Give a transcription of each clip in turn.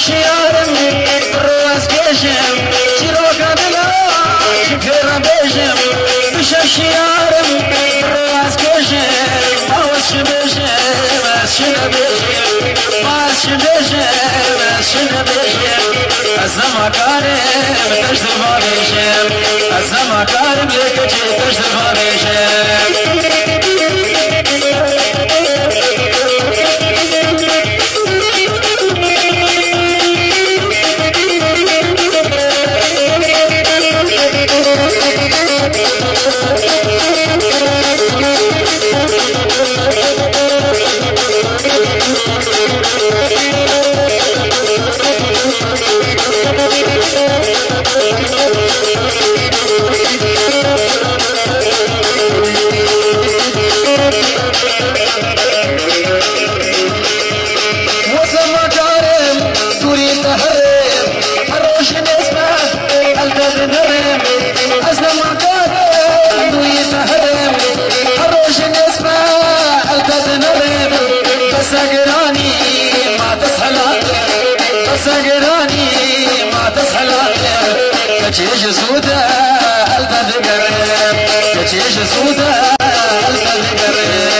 شيارم الراس كشم شيروك دلا شكر بشم مش شيارم الراس كشم ماوش بشم ماشين بشم ماشين بشم ماشين بشم أزما كارم تشتغل بشم أزما كارم لك تشتغل بشم تشيش سودا البلد قريب تشيش سودا البلد قريب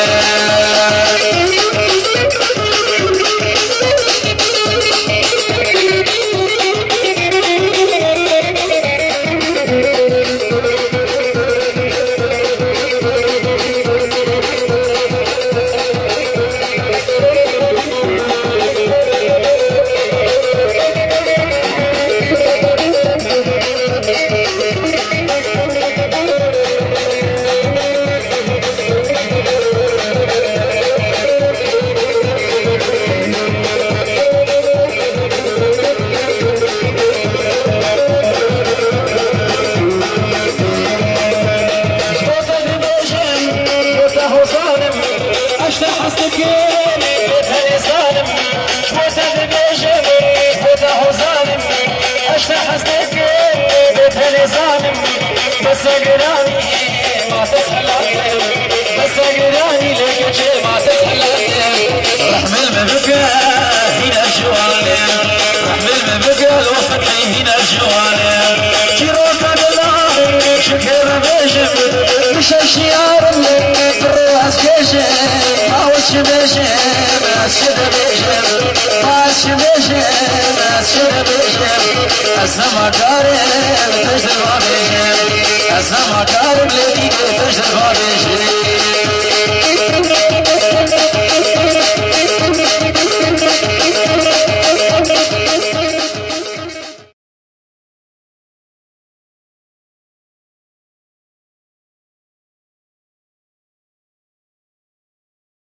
بس قراني ما تسألني بس قراني ليك شيء ما تسألني رحم المبكى هنا جواني رحم المبكى وفتحي هنا جواني شروك الله شكر بشم مش الشيار بالراس كشم ما وش بشم اسكت بشم ما بشم اسكت بشم اسمع كارم تجربة بشم أسمع كارم لديك تجربة بشم